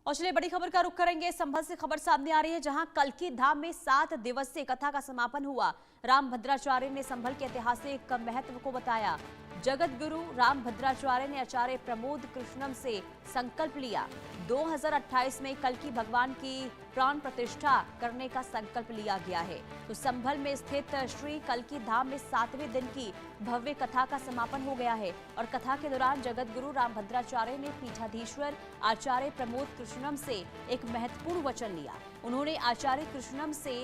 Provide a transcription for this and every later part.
और चलिए बड़ी खबर का रुख करेंगे। संभल से खबर सामने आ रही है, जहां कल्की धाम में 7 दिवसीय कथा का समापन हुआ। रामभद्राचार्य ने संभल के ऐतिहासिक महत्व को बताया। जगत गुरु रामभद्राचार्य ने आचार्य प्रमोद कृष्णम से संकल्प लिया। 2028 में कल्की भगवान की प्राण प्रतिष्ठा करने का संकल्प लिया गया है। तो संभल में स्थित श्री कल्की धाम में 7वें दिन की भव्य कथा का समापन हो गया है और कथा के दौरान जगत गुरु रामभद्राचार्य ने पीठाधीश्वर आचार्य प्रमोद कृष्णम से एक महत्वपूर्ण वचन लिया। उन्होंने आचार्य कृष्णम से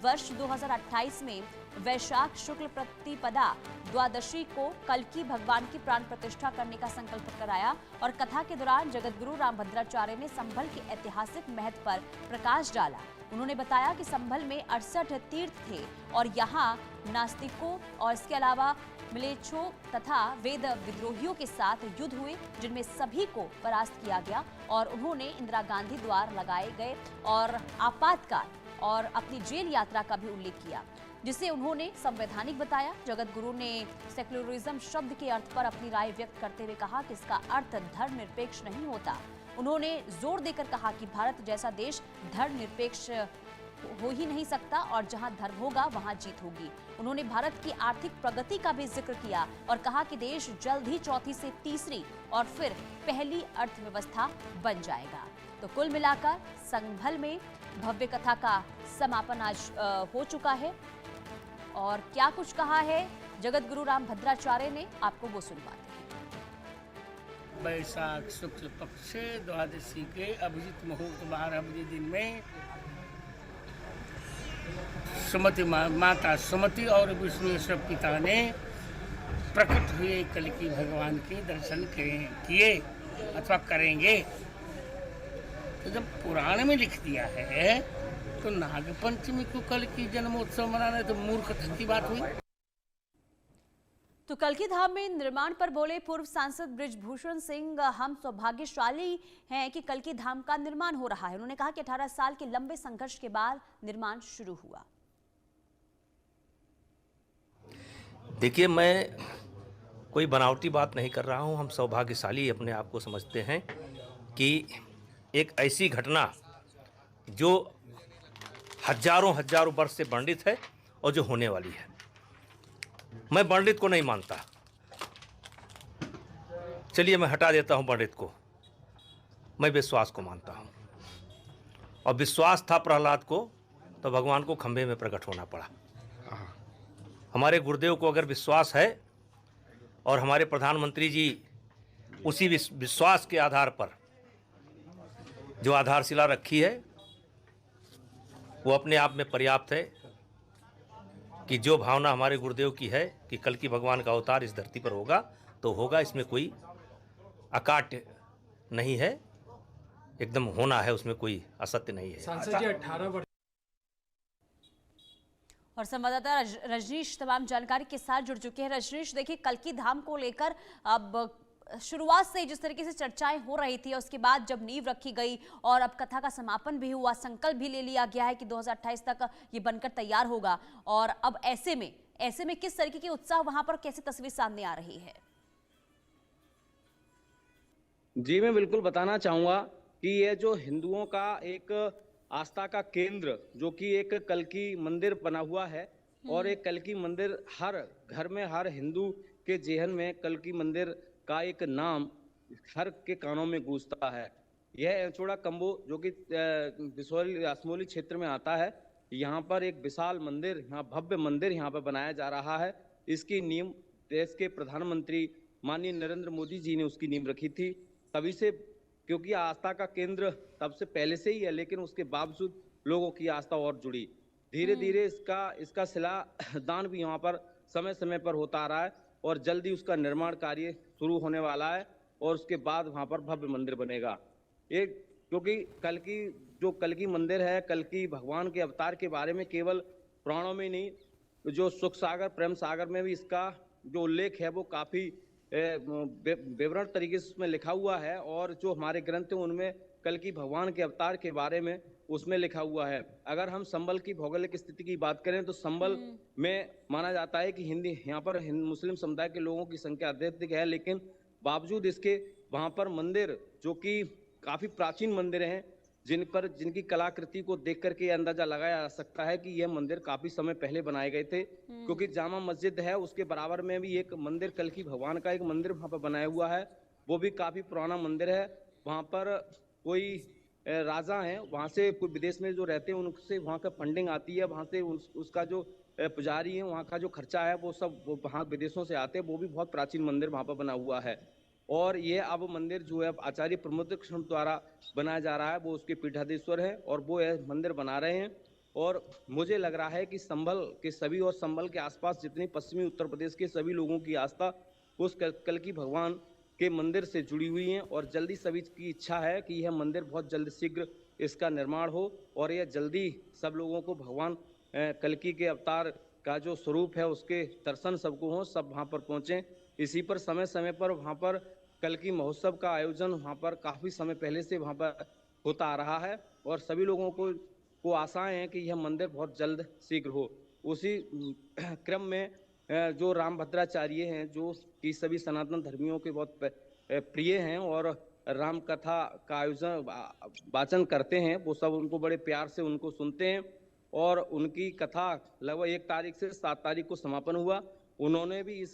वर्ष 2028 में वैशाख शुक्ल प्रतिपदा द्वादशी को कल्की भगवान की प्राण प्रतिष्ठा करने का संकल्प कराया और कथा के दौरान जगत गुरु रामभद्राचार्य ने संभल के ऐतिहासिक महत्व पर प्रकाश डाला। उन्होंने बताया कि संभल में 68 तीर्थ थे और यहाँ नास्तिकों और इसके अलावा मिलेच्छों तथा वेद विद्रोहियों के साथ युद्ध हुए, जिनमें सभी को परास्त किया गया। और उन्होंने इंदिरा गांधी द्वारा लगाए गए और आपातकाल और अपनी जेल यात्रा का भी उल्लेख किया, जिसे उन्होंने संवैधानिक बताया। जगत गुरु ने सेक्युलरिज्म शब्द के अर्थ पर अपनी राय व्यक्त करते हुए कहा कि इसका अर्थ धर्मनिरपेक्ष नहीं होता। उन्होंने जोर देकर कहा कि भारत जैसा देश धर्मनिरपेक्ष हो ही नहीं सकता और जहां धर्म होगा वहां जीत होगी। उन्होंने भारत की आर्थिक प्रगति का भी जिक्र किया और कहा कि देश जल्द ही चौथी से तीसरी और फिर पहली अर्थव्यवस्था बन जाएगा। तो कुल मिलाकर संभल में भव्य कथा का समापन आज हो चुका है और क्या कुछ कहा है जगत गुरु रामभद्राचार्य ने, आपको वो सुनवाते हैं। वैशाख शुक्ल पक्ष द्वादशी के अभिजित मुहूर्त 12 बजे दिन में सुमति माता सुमति और विष्णुश्वर पिता ने प्रकट हुए कल्की भगवान के दर्शन किए अथवा करेंगे। तो जब पुराण में लिख दिया है तो नागपंचमी को कल्की जन्मोत्सव मनाना तो मूर्खता की बात हुई। तो कल्की धाम में निर्माण पर बोले पूर्व सांसद बृजभूषण सिंह, हम सौभाग्यशाली हैं कि कल्की धाम का निर्माण हो रहा है। उन्होंने कहा कि 18 साल के लंबे संघर्ष के बाद निर्माण शुरू हुआ। देखिए, मैं कोई बनावटी बात नहीं कर रहा हूं। हम सौभाग्यशाली अपने आप को समझते हैं कि एक ऐसी घटना जो हजारों वर्ष से वर्णित है और जो होने वाली है। मैं वर्णित को नहीं मानता, चलिए मैं हटा देता हूं वर्णित को। मैं विश्वास को मानता हूं और विश्वास था प्रहलाद को तो भगवान को खंभे में प्रकट होना पड़ा। हमारे गुरुदेव को अगर विश्वास है और हमारे प्रधानमंत्री जी उसी विश्वास के आधार पर जो आधारशिला रखी है वो अपने आप में पर्याप्त है कि जो भावना हमारे गुरुदेव की है कि कल्की भगवान का अवतार इस धरती पर होगा तो होगा। इसमें कोई अकाट्य नहीं है, एकदम होना है, उसमें कोई असत्य नहीं है। सांसद जी 18 वर्ष और संवाददाता रजनीश तमाम जानकारी के साथ जुड़ चुके हैं। रजनीश, देखिए कल्की धाम को लेकर अब शुरुआत से जिस तरीके से चर्चाएं हो रही थी, उसके बाद जब नींव रखी गई और अब कथा का समापन भी हुआ, संकल्प भी ले लिया गया है कि 2028 तक ये बनकर तैयार होगा। और अब ऐसे में किस तरीके की उत्साह वहां पर कैसी तस्वीर सामने आ रही है? जी, मैं बिल्कुल बताना चाहूंगा कि ये जो हिंदुओं का एक आस्था का केंद्र जो कि एक कल्की मंदिर बना हुआ है और एक कल्की मंदिर हर घर में, हर हिंदू के जेहन में कल्की मंदिर का एक नाम हर के कानों में गूंजता है। यह एचोड़ा कम्बो जो कि असमोली क्षेत्र में आता है, यहाँ पर एक विशाल मंदिर, यहाँ भव्य मंदिर यहाँ पर बनाया जा रहा है। इसकी नींव देश के प्रधानमंत्री माननीय नरेंद्र मोदी जी ने उसकी नींव रखी थी। तभी से, क्योंकि आस्था का केंद्र तब से पहले से ही है, लेकिन उसके बावजूद लोगों की आस्था और जुड़ी। धीरे धीरे इसका शिलादान भी यहाँ पर समय समय पर होता आ रहा है और जल्दी उसका निर्माण कार्य शुरू होने वाला है और उसके बाद वहाँ पर भव्य मंदिर बनेगा। ये क्योंकि कल्की मंदिर है, कल्की भगवान के अवतार के बारे में केवल पुराणों में नहीं, जो सुख सागर प्रेम सागर में भी इसका जो उल्लेख है वो काफ़ी विवरण तरीके से उसमें लिखा हुआ है और जो हमारे ग्रंथ हैं उनमें कल्की भगवान के अवतार के बारे में उसमें लिखा हुआ है। अगर हम संभल की भौगोलिक स्थिति की बात करें तो संभल में माना जाता है कि यहाँ पर मुस्लिम समुदाय के लोगों की संख्या अत्यधिक है, लेकिन बावजूद इसके वहाँ पर मंदिर जो कि काफ़ी प्राचीन मंदिर हैं जिनकी कलाकृति को देख करके अंदाजा लगाया जा सकता है कि यह मंदिर काफी समय पहले बनाए गए थे, क्योंकि जामा मस्जिद है उसके बराबर में भी एक मंदिर कल्कि भगवान का एक मंदिर वहां पर बनाया हुआ है। वो भी काफी पुराना मंदिर है। वहां पर कोई राजा हैं, वहां से कोई विदेश में जो रहते हैं उनसे वहां का फंडिंग आती है, वहां से उसका जो पुजारी है वहां का जो खर्चा है वो सब वहां विदेशों से आते हैं। वो भी बहुत प्राचीन मंदिर वहां पर बना हुआ है। और ये अब मंदिर जो है आचार्य प्रमोद कृष्ण द्वारा बनाया जा रहा है, वो उसके पीठाधीश्वर है और वो यह मंदिर बना रहे हैं। और मुझे लग रहा है कि संभल के सभी और संभल के आसपास जितनी पश्चिमी उत्तर प्रदेश के सभी लोगों की आस्था उस कल्कि भगवान के मंदिर से जुड़ी हुई है और जल्दी सभी की इच्छा है कि यह मंदिर बहुत जल्द शीघ्र इसका निर्माण हो और यह जल्दी सब लोगों को भगवान कल्कि के अवतार का जो स्वरूप है उसके दर्शन सबको हो, सब वहाँ पर पहुँचें। इसी पर समय समय पर वहाँ पर कल्कि महोत्सव का आयोजन वहाँ पर काफ़ी समय पहले से वहाँ पर होता आ रहा है और सभी लोगों को आशाएं हैं कि यह मंदिर बहुत जल्द शीघ्र हो। उसी क्रम में जो रामभद्राचार्य हैं जो कि सभी सनातन धर्मियों के बहुत प्रिय हैं और राम कथा का आयोजन वाचन करते हैं, वो सब उनको बड़े प्यार से उनको सुनते हैं और उनकी कथा लगभग 1 तारीख से 7 तारीख को समापन हुआ। उन्होंने भी इस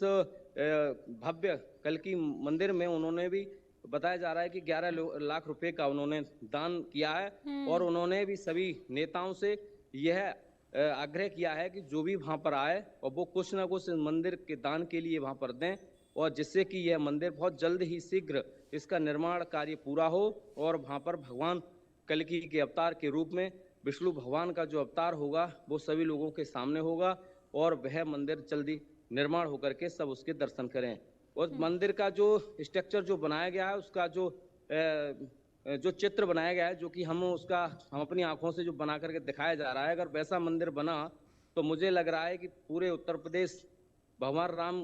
भव्य कल्कि मंदिर में उन्होंने भी बताया जा रहा है कि 11 लाख रुपए का उन्होंने दान किया है और उन्होंने भी सभी नेताओं से यह आग्रह किया है कि जो भी वहां पर आए और वो कुछ ना कुछ मंदिर के दान के लिए वहां पर दें और जिससे कि यह मंदिर बहुत जल्द ही शीघ्र इसका निर्माण कार्य पूरा हो और वहां पर भगवान कल्कि के अवतार के रूप में विष्णु भगवान का जो अवतार होगा वो सभी लोगों के सामने होगा और वह मंदिर जल्दी निर्माण होकर के सब उसके दर्शन करें। और मंदिर का जो स्ट्रक्चर जो बनाया गया है उसका जो चित्र बनाया गया है जो कि हम अपनी आंखों से जो बना करके दिखाया जा रहा है, अगर वैसा मंदिर बना तो मुझे लग रहा है कि पूरे उत्तर प्रदेश भगवान राम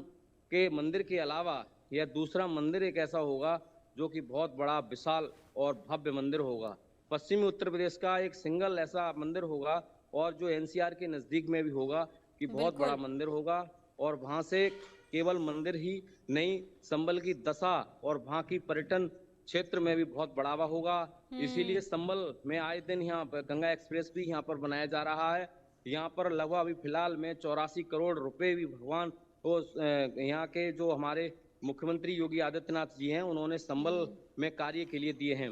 के मंदिर के अलावा यह दूसरा मंदिर एक ऐसा होगा जो कि बहुत बड़ा विशाल और भव्य मंदिर होगा। पश्चिमी उत्तर प्रदेश का एक सिंगल ऐसा मंदिर होगा और जो एनसीआर के नजदीक में भी होगा कि बहुत बड़ा मंदिर होगा और वहां से केवल मंदिर ही नहीं संभल की दशा और वहां की पर्यटन क्षेत्र में भी बहुत बढ़ावा होगा। इसीलिए संभल में आए दिन यहाँ गंगा एक्सप्रेस भी यहाँ पर बनाया जा रहा है। यहाँ पर लगभग अभी फिलहाल में 84 करोड़ रुपए भी भगवान को यहाँ के जो हमारे मुख्यमंत्री योगी आदित्यनाथ जी हैं उन्होंने संभल में कार्य के लिए दिए हैं।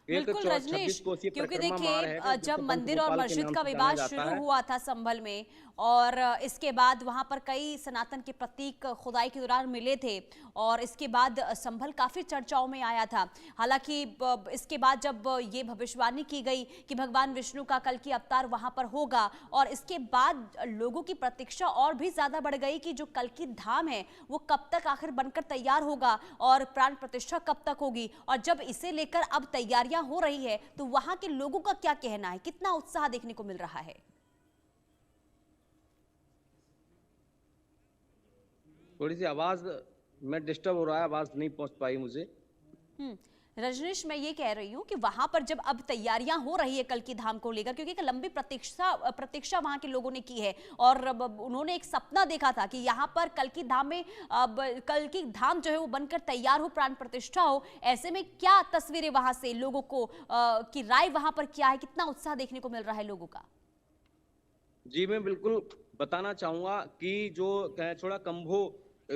बिल्कुल रजनीश, क्योंकि देखिए जब मंदिर और मस्जिद का विवाद शुरू हुआ था संभल में और इसके बाद वहां पर कई सनातन के प्रतीक खुदाई के दौरान मिले थे और इसके बाद संभल काफी चर्चाओं में आया था। हालांकि इसके बाद जब ये भविष्यवाणी की गई कि भगवान विष्णु का कल्कि अवतार वहां पर होगा और इसके बाद लोगों की प्रतीक्षा और भी ज्यादा बढ़ गई कि जो कल्कि धाम है वो कब तक आखिर बनकर तैयार होगा और प्राण प्रतिष्ठा कब तक होगी। और जब इसे लेकर अब तैयारियां हो रही है तो वहां के लोगों का क्या कहना है, कितना उत्साह देखने को मिल रहा है? थोड़ी सी आवाज में डिस्टर्ब हो रहा है, आवाज नहीं पहुंच पाई मुझे। रजनीश, मैं ये कह रही हूँ कि वहां पर जब अब तैयारियां हो रही है कल्कि धाम को लेकर, क्योंकि एक लंबी प्रतीक्षा वहां के लोगों ने की है और उन्होंने एक सपना देखा था कि यहाँ पर कल्कि धाम में कल्कि धाम जो है वो बनकर तैयार हो, प्राण प्रतिष्ठा हो। ऐसे में क्या तस्वीरें वहां से लोगों को की राय वहां पर क्या है, कितना उत्साह देखने को मिल रहा है लोगों का? जी मैं बिल्कुल बताना चाहूंगा कि जो छोड़ा कंभो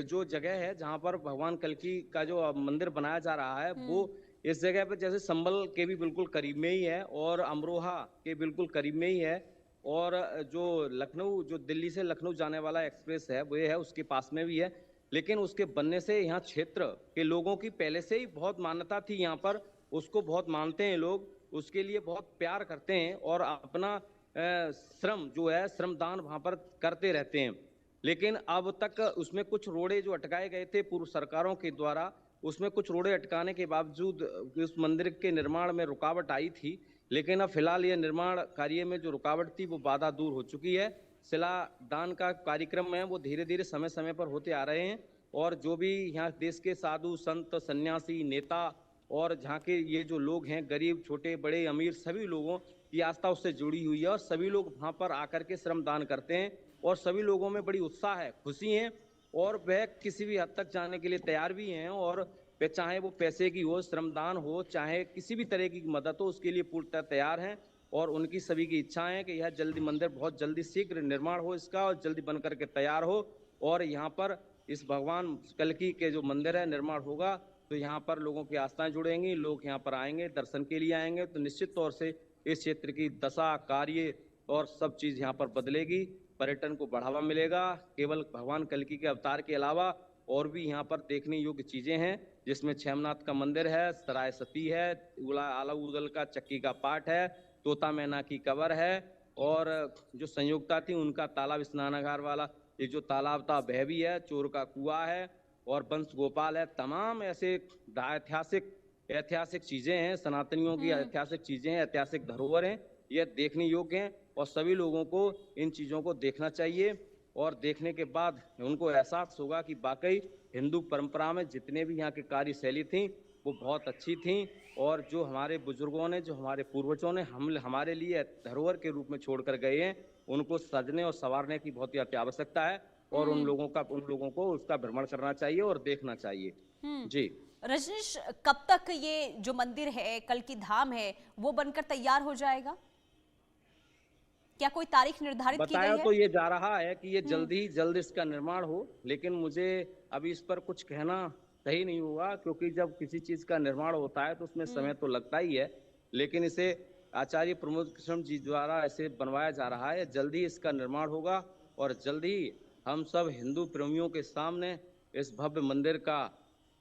जो जगह है जहां पर भगवान कल्कि का जो मंदिर बनाया जा रहा है वो इस जगह पर जैसे संभल के भी बिल्कुल करीब में ही है और अमरोहा के बिल्कुल करीब में ही है और जो लखनऊ जो दिल्ली से लखनऊ जाने वाला एक्सप्रेस है वो है उसके पास में भी है। लेकिन उसके बनने से यहाँ क्षेत्र के लोगों की पहले से ही बहुत मान्यता थी, यहाँ पर उसको बहुत मानते हैं लोग, उसके लिए बहुत प्यार करते हैं और अपना श्रम जो है श्रमदान वहाँ पर करते रहते हैं। लेकिन अब तक उसमें कुछ रोड़े जो अटकाए गए थे पूर्व सरकारों के द्वारा, उसमें कुछ रोड़े अटकाने के बावजूद उस मंदिर के निर्माण में रुकावट आई थी। लेकिन अब फिलहाल ये निर्माण कार्य में जो रुकावट थी वो बाधा दूर हो चुकी है। शिलादान का कार्यक्रम है वो धीरे धीरे समय समय पर होते आ रहे हैं और जो भी यहाँ देश के साधु संत सन्यासी नेता और जहाँ के ये जो लोग हैं गरीब छोटे बड़े अमीर सभी लोगों की आस्था उससे जुड़ी हुई है और सभी लोग वहाँ पर आकर के श्रमदान करते हैं और सभी लोगों में बड़ी उत्साह है, खुशी है और वह किसी भी हद तक जाने के लिए तैयार भी हैं और चाहे वो पैसे की हो, श्रमदान हो, चाहे किसी भी तरह की मदद हो, उसके लिए पूर्णतः तैयार हैं। और उनकी सभी की इच्छाएं है कि यह जल्दी मंदिर बहुत जल्दी शीघ्र निर्माण हो इसका और जल्दी बन करके तैयार हो और यहाँ पर इस भगवान कल्की के जो मंदिर है निर्माण होगा तो यहाँ पर लोगों की आस्थाएं जुड़ेंगी, लोग यहाँ पर आएंगे, दर्शन के लिए आएंगे, तो निश्चित तौर से इस क्षेत्र की दशा, कार्य और सब चीज यहाँ पर बदलेगी, पर्यटन को बढ़ावा मिलेगा। केवल भगवान कल्की के अवतार के अलावा और भी यहाँ पर देखने योग्य चीजें हैं, जिसमें क्षेमनाथ का मंदिर है, सराय सती है, आला उदल का चक्की का पाठ है, तोता मैना की कबर है और जो संयोक्ता थी उनका तालाब स्नानागार वाला ये जो तालाब था वह भी है, चोर का कुआं है और वंश गोपाल है। तमाम ऐसे ऐतिहासिक चीजें हैं, सनातनियों की ऐतिहासिक चीजें हैं, ऐतिहासिक धरोहर हैं, ये देखने योग्य हैं और सभी लोगों को इन चीजों को देखना चाहिए और देखने के बाद उनको एहसास होगा कि वाकई हिंदू परंपरा में जितने भी यहाँ की कार्यशैली थी वो बहुत अच्छी थी और जो हमारे बुजुर्गों ने, जो हमारे पूर्वजों ने हमारे लिए धरोहर के रूप में छोड़कर गए हैं, उनको सजने और संवारने की बहुत ही अति आवश्यकता है और उन लोगों को उसका भ्रमण करना चाहिए और देखना चाहिए। जी रजनीश, कब तक ये जो मंदिर है, कल्की धाम है, वो बनकर तैयार हो जाएगा? क्या कोई तारीख निर्धारित की गई बताया है? तो ये जा रहा है कि ये जल्द इसका निर्माण हो, लेकिन मुझे अभी इस पर कुछ कहना सही नहीं होगा क्योंकि जब किसी चीज का निर्माण होता है तो उसमें समय तो लगता ही है, लेकिन इसे आचार्य प्रमोद कृष्ण जी द्वारा ऐसे बनवाया जा रहा है। जल्दी इसका निर्माण होगा और जल्दी हम सब हिंदू प्रेमियों के सामने इस भव्य मंदिर का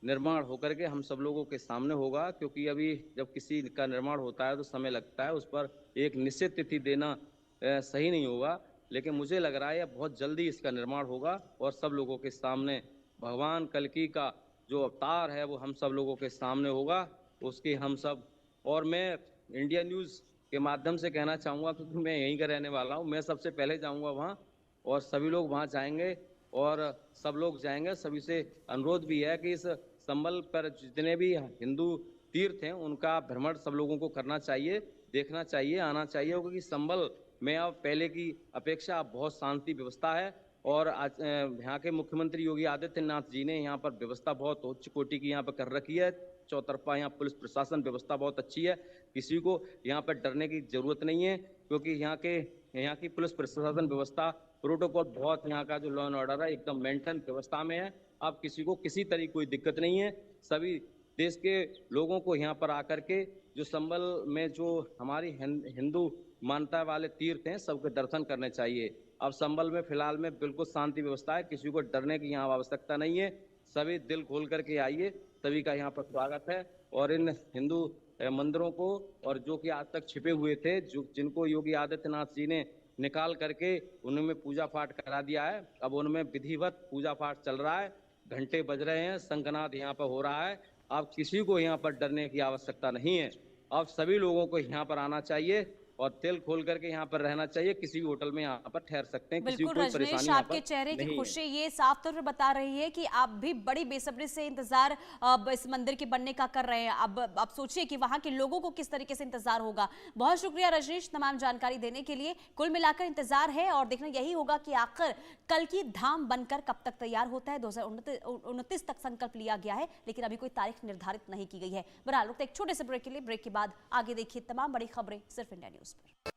निर्माण होकर के हम सब लोगों के सामने होगा, क्योंकि अभी जब किसी का निर्माण होता है तो समय लगता है, उस पर एक निश्चित तिथि देना सही नहीं होगा, लेकिन मुझे लग रहा है बहुत जल्दी इसका निर्माण होगा और सब लोगों के सामने भगवान कल्की का जो अवतार है वो हम सब लोगों के सामने होगा, उसकी हम सब। और मैं इंडिया न्यूज़ के माध्यम से कहना चाहूँगा क्योंकि मैं यहीं का रहने वाला हूँ, मैं सबसे पहले जाऊँगा वहाँ और सभी लोग वहाँ जाएंगे और सब लोग जाएंगे। सभी से अनुरोध भी है कि इस संबल पर जितने भी हिंदू तीर्थ हैं उनका भ्रमण सब लोगों को करना चाहिए, देखना चाहिए, आना चाहिए, क्योंकि संबल में अब पहले की अपेक्षा अब बहुत शांति व्यवस्था है और आज यहाँ के मुख्यमंत्री योगी आदित्यनाथ जी ने यहाँ पर व्यवस्था बहुत उच्च कोटि की यहाँ पर कर रखी है। चौतरफा यहाँ पुलिस प्रशासन व्यवस्था बहुत अच्छी है, किसी को यहाँ पर डरने की जरूरत नहीं है क्योंकि यहाँ की पुलिस प्रशासन व्यवस्था प्रोटोकॉल बहुत, यहाँ का जो लॉ एंड ऑर्डर है एकदम मेंटेन व्यवस्था में है। अब किसी को किसी तरह कोई दिक्कत नहीं है। सभी देश के लोगों को यहाँ पर आकर के जो संबल में जो हमारी हिंदू मान्यता वाले तीर्थ हैं सबके दर्शन करने चाहिए। अब संबल में फिलहाल में बिल्कुल शांति व्यवस्था है, किसी को डरने की यहाँ आवश्यकता नहीं है। सभी दिल खोल करके आइए, सभी का यहाँ पर स्वागत है और इन हिंदू मंदिरों को और जो कि आज तक छिपे हुए थे, जिनको योगी आदित्यनाथ जी ने निकाल करके उनमें पूजा पाठ करा दिया है, अब उनमें विधिवत पूजा पाठ चल रहा है, घंटे बज रहे हैं, शंखनाद यहाँ पर हो रहा है। अब किसी को यहाँ पर डरने की आवश्यकता नहीं है। अब सभी लोगों को यहाँ पर आना चाहिए और दिल खोल करके यहाँ पर रहना चाहिए। किसी भी होटल में यहाँ पर ठहर सकते हैं, किसी को कोई परेशानी रजनीश, यहाँ आपके पर चेहरे की नहीं खुशी है। ये साफ तौर पर बता रही है कि आप भी बड़ी बेसब्री से इंतजार अब इस मंदिर के बनने का कर रहे हैं। अब आप सोचिए कि वहां के लोगों को किस तरीके से इंतजार होगा। बहुत शुक्रिया रजनीश तमाम जानकारी देने के लिए। कुल मिलाकर इंतजार है और देखना यही होगा कि आखिर कल्की धाम बनकर कब तक तैयार होता है। 2029 तक संकल्प लिया गया है, लेकिन अभी कोई तारीख निर्धारित नहीं की गई है। बहरहाल एक छोटे से ब्रेक के लिए, ब्रेक के बाद आगे देखिए तमाम बड़ी खबरें सिर्फ इंडिया न्यूज पर।